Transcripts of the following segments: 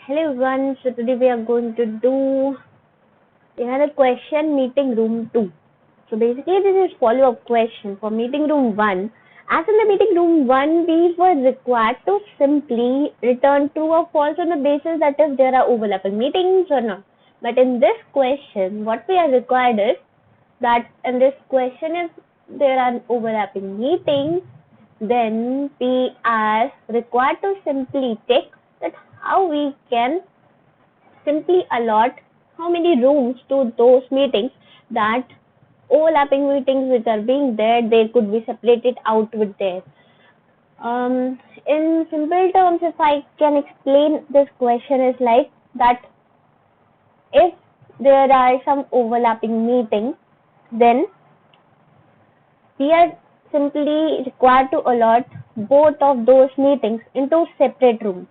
Hello everyone, so today we are going to we had a question meeting room 2. So basically this is follow-up question for meeting room 1. As in the meeting room 1, we were required to simply return true or false on the basis that if there are overlapping meetings or not. But in this question, what we are required is that in this question if there are overlapping meetings, then we are required to simply check that how we can simply allot how many rooms to those meetings, that overlapping meetings which are being there, they could be separated out with there. In simple terms, if I can explain this question is like that if there are some overlapping meetings, then we are simply required to allot both of those meetings into separate rooms.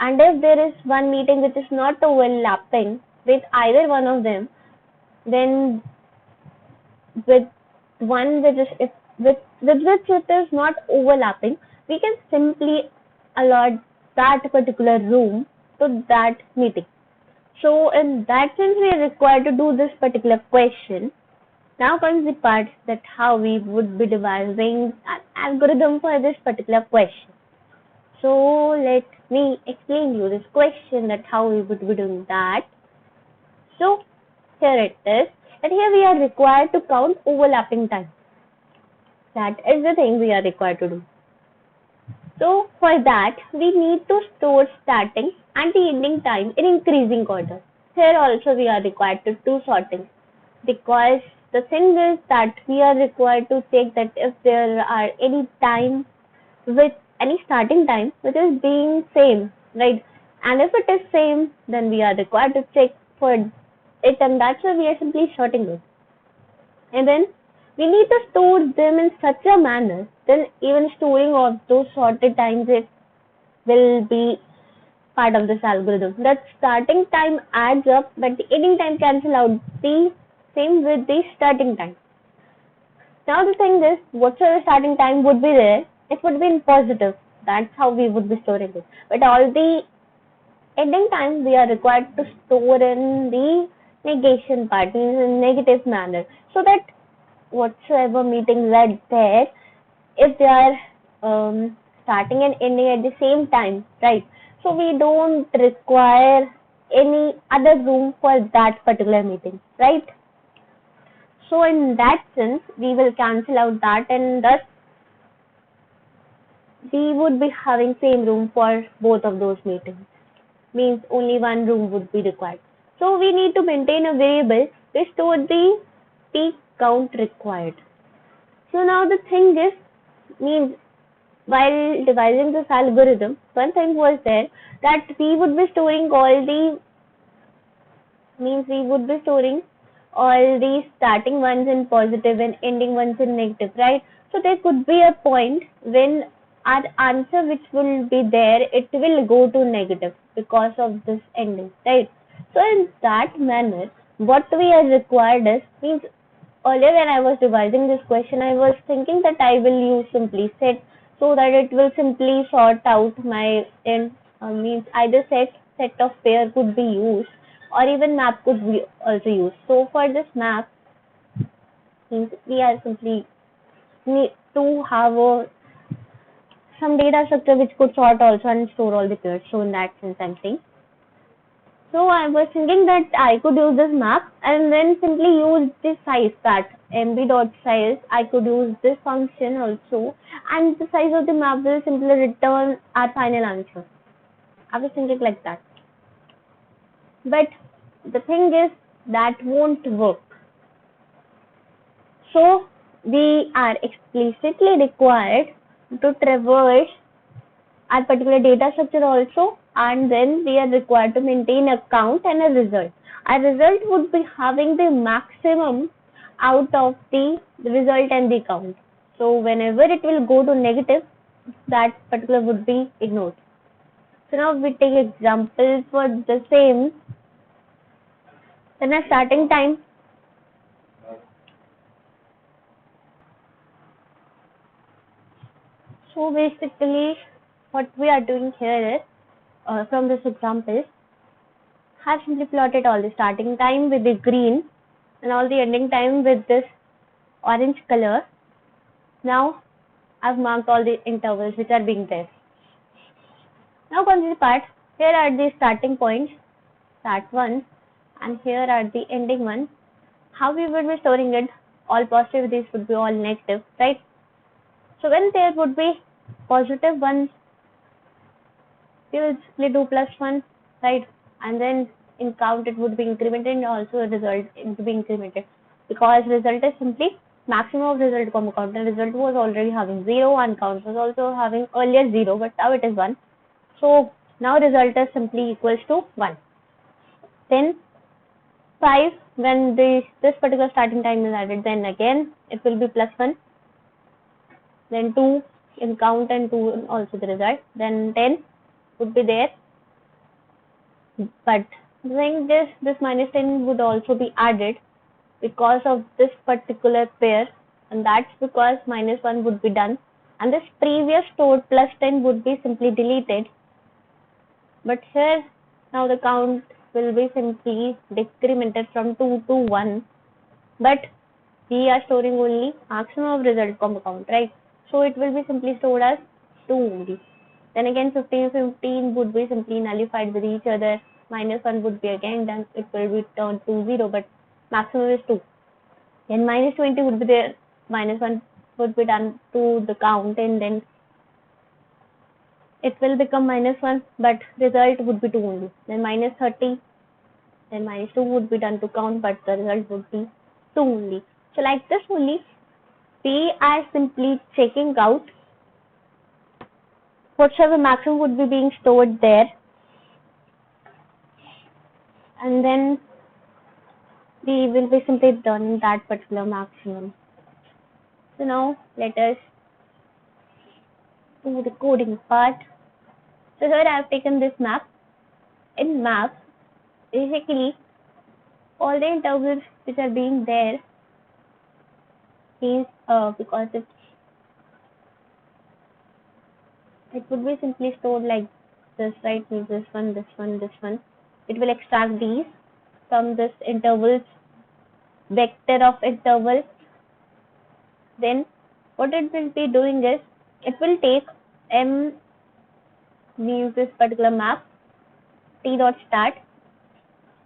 And if there is one meeting which is not overlapping with either one of them, then with one which is which is not overlapping, we can simply allot that particular room to that meeting. So in that sense, we are required to do this particular question. Now comes the part that how we would be devising an algorithm for this particular question. So let me explain you this question, that how we would be doing that. So here it is, that here we are required to count overlapping time. That is the thing we are required to do. So for that, we need to store starting and the ending time in increasing order. Here also we are required to do sorting, because the thing is that we are required to check that if there are any time with any starting time which is being same, right? And if it is same, then we are required to check for it, and that's why we are simply sorting it. And then we need to store them in such a manner, then even storing of those sorted times, it will be part of this algorithm. That starting time adds up, but the ending time cancel out the same with the starting time. Now the thing is, whatsoever starting time would be there, it would be in positive. That's how we would be storing it. But all the ending time we are required to store in the negation part, means in negative manner, so that whatsoever meetings are there, if they are starting and ending at the same time, right? So we don't require any other room for that particular meeting, right? So in that sense, we will cancel out that, and thus we would be having same room for both of those meetings. Means only one room would be required. So we need to maintain a variable to store the peak count required. So now the thing is, means while devising this algorithm, one thing was there that we would be storing all the starting ones in positive and ending ones in negative, right? So there could be a point when our answer which will be there, it will go to negative because of this ending, right? So in that manner, what we are required is, means earlier when I was devising this question, I was thinking that I will use simply set, so that it will simply sort out my means either set of pair could be used, or even map could be also used. So for this map, means we are simply need to have some data structure which could sort also and store all the pairs. So in that sense, I'm saying. So I was thinking that I could use this map and then simply use this size, that mb.size. I could use this function also, and the size of the map will simply return our final answer. I was thinking like that. But the thing is, that won't work. So we are explicitly required to traverse our particular data structure also, and then we are required to maintain a count and a result. Our result would be having the maximum out of the result and the count. So whenever it will go to negative, that particular would be ignored. So now we take example for the same. Then a starting time. So basically what we are doing here is, from this example, I have simply plotted all the starting time with the green and all the ending time with this orange color. Now I've marked all the intervals which are being there. Now comes the part. Here are the starting points, start one, and here are the ending one. How we would be storing it? All positive, these would be all negative, right? So when there would be positive ones, we will simply do +1, right? And then in count it would be incremented and also a result it would be incremented, because result is simply maximum of result comma count, and result was already having 0 and count was also having earlier 0, but now it is 1. So now result is simply equals to 1. Then 5, when this particular starting time is added, then again it will be +1. Then 2 in count and 2 also the result. Then 10 would be there. But doing this -10 would also be added because of this particular pair, and that's because -1 would be done, and this previous stored +10 would be simply deleted. But here now the count will be simply decremented from 2 to 1, but we are storing only maximum of result comma count, right? So it will be simply stored as 2 only. Then again 15 would be simply nullified with each other. -1 would be again done, it will be turned to 0, but maximum is 2. Then -20 would be there, -1 would be done to the count, and then it will become -1, but result would be 2 only. Then -30, then -2 would be done to count, but the result would be 2 only. So like this only, we are simply checking out whatever maximum would be being stored there, and then we will be simply done that particular maximum. So now let us do the coding part. So here I have taken this map. In map, basically all the intervals which are being there is because it would be simply stored like this, right? Means this one, this one, this one. It will extract these from this intervals vector of interval. Then what it will be doing is it will take m means this particular map t dot start,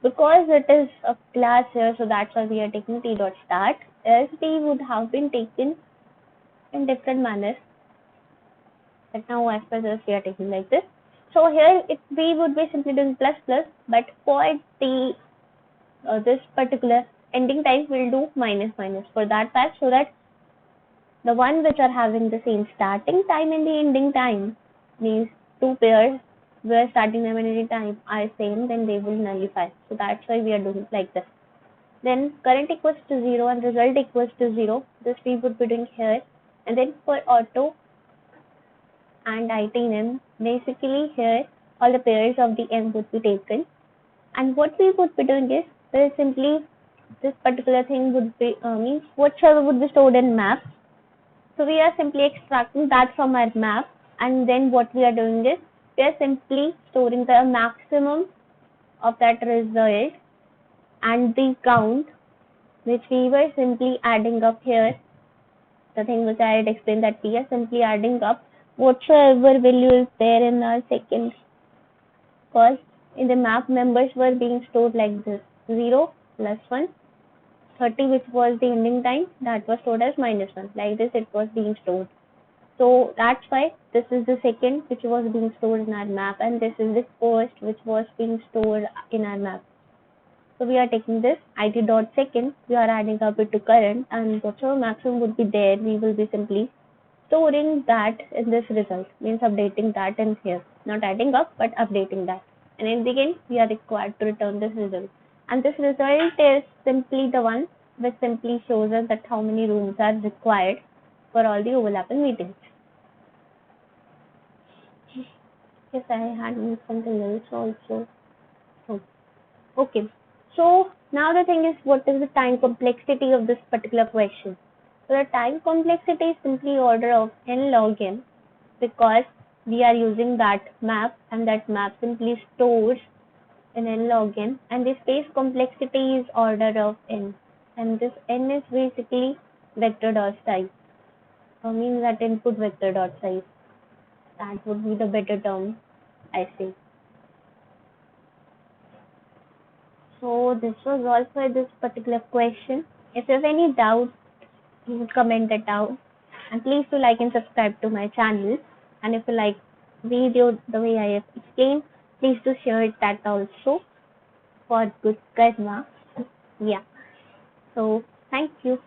because it is a class here, so that's why we are taking t dot start, else t would have been taken in different manner, but now as per this we are taking like this. So here we would be simply doing plus plus, but for t this particular ending time we'll do minus minus for that fact, so that the one which are having the same starting time and the ending time, means two pairs where starting time and ending time are same, then they will nullify. So that's why we are doing like this. Then current equals to 0 and result equals to 0. This we would be doing here. And then for auto and itnm, basically here all the pairs of the m would be taken. And what we would be doing is very simply this particular thing would be means whatever would be stored in map. So we are simply extracting that from our map, and then what we are doing is we are simply storing the maximum of that result and the count, which we were simply adding up here. The thing which I had explained, that we are simply adding up whatsoever value is there in our second, because in the map members were being stored like this: 0 plus 1, 30 which was the ending time, that was stored as -1. Like this it was being stored. So that's why this is the second which was being stored in our map, and this is the first which was being stored in our map. So we are taking this it dot second, we are adding up it to current, and whatever maximum would be there, we will be simply storing that in this result, means updating that in here, not adding up but updating that. And in the end we are required to return this result, and this result is simply the one which simply shows us that how many rooms are required for all the overlapping meetings. Yes, I had something else also. Oh. Okay. So now the thing is, what is the time complexity of this particular question? So the time complexity is simply order of nlogn, because we are using that map, and that map simply stores in nlogn, and the space complexity is order of n, and this n is basically vector dot size, means that input vector dot size. That would be the better term, I think. So this was all for this particular question. If you have any doubt, you comment it down. And please do like and subscribe to my channel. And if you like video the way I have explained, please do share that also for good karma. Yeah. So thank you.